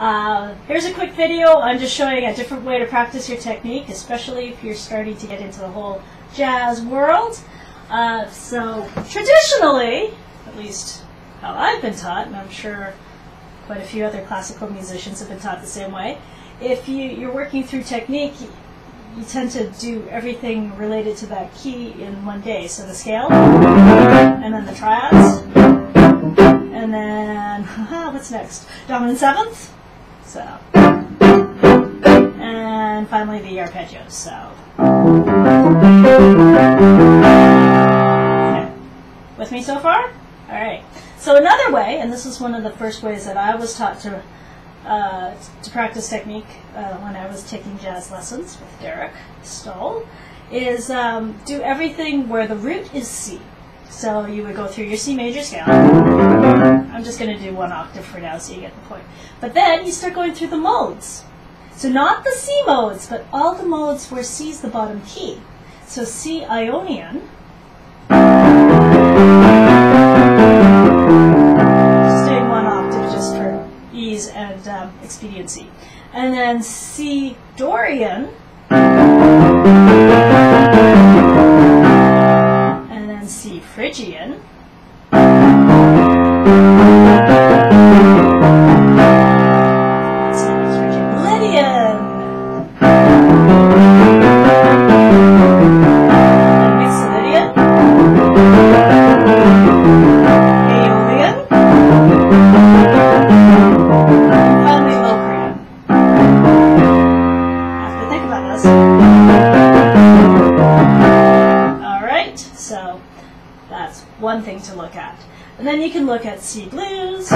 Here's a quick video. I'm just showing a different way to practice your technique, especially if you're starting to get into the whole jazz world. So traditionally, at least how I've been taught, and I'm sure quite a few other classical musicians have been taught the same way, if you're working through technique, you tend to do everything related to that key in one day. So the scale, and then the triads, and then, what's next? Dominant seventh. So, and finally the arpeggios. So, okay. With me so far? All right. So another way, and this is one of the first ways that I was taught to practice technique when I was taking jazz lessons with Derek Stoll, is do everything where the root is C. So you would go through your C major scale. I'm just going to do one octave for now so you get the point. But then you start going through the modes. So not the C modes, but all the modes where C is the bottom key. So C Ionian. Staying one octave just for ease and expediency. And then C Dorian. And then C Phrygian. That's one thing to look at. And then you can look at C blues, C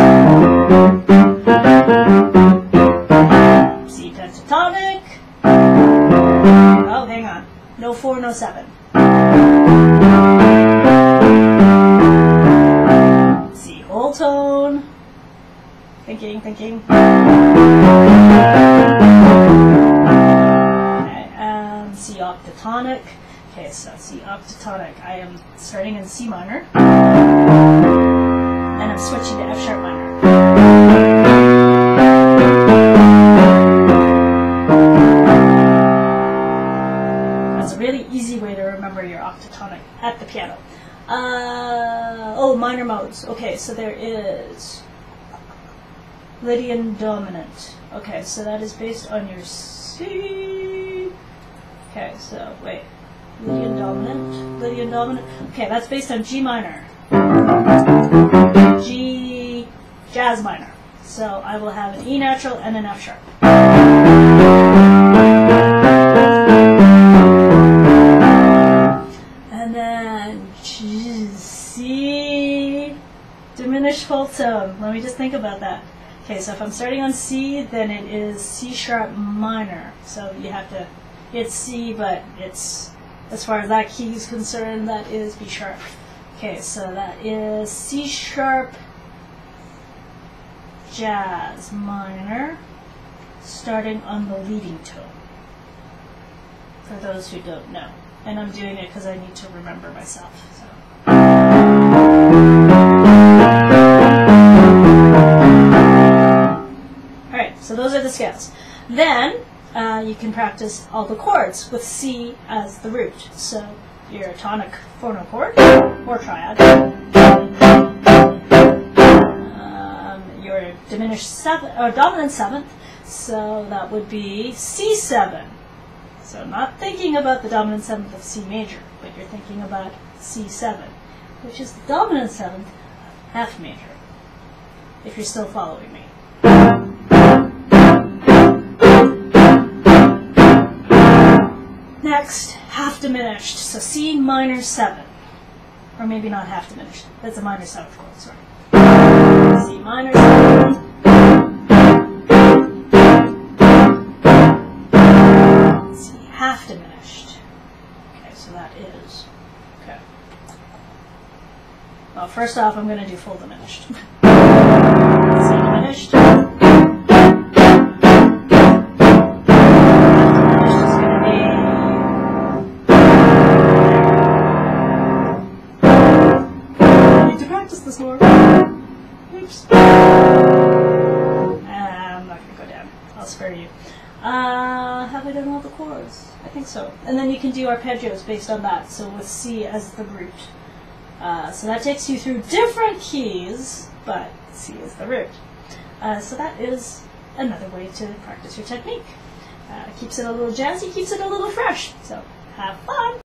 pentatonic. Oh, hang on. No 4, no 7. C whole tone. Thinking. Okay, C octatonic. Okay, so C octatonic. I am starting in C minor, and I'm switching to F sharp minor. That's a really easy way to remember your octatonic at the piano. Oh, minor modes. Okay, so there is Lydian dominant. Okay, so that is based on your C. Okay, so wait. Lydian dominant. Okay, that's based on G minor. G jazz minor. So I will have an E natural and an F sharp. And then C diminished whole tone. Let me just think about that. Okay, so if I'm starting on C, then it is C sharp minor. So you have to, it's C, but it's, as far as that key is concerned, that is B sharp. Okay, so that is C sharp jazz minor, starting on the leading tone, for those who don't know. And I'm doing it because I need to remember myself. So. Alright, so those are the scales. Then, you can practice all the chords with C as the root. So your tonic phonochord or triad, your diminished seventh or dominant seventh. So that would be C7. So not thinking about the dominant seventh of C major, but you're thinking about C7, which is the dominant seventh of F major. If you're still following me. Next, half diminished, so C minor 7, or maybe not half diminished, that's a minor 7th chord, sorry. C minor 7, C half diminished. Okay, so that is, okay. Well, first off, I'm going to do full diminished. C diminished. This more. Oops. I'm not going to go I'll spare you. Have I done all the chords? I think so. And then you can do arpeggios based on that, so with C as the root. So that takes you through different keys, but C is the root. So that is another way to practice your technique. Keeps it a little jazzy, keeps it a little fresh. So have fun!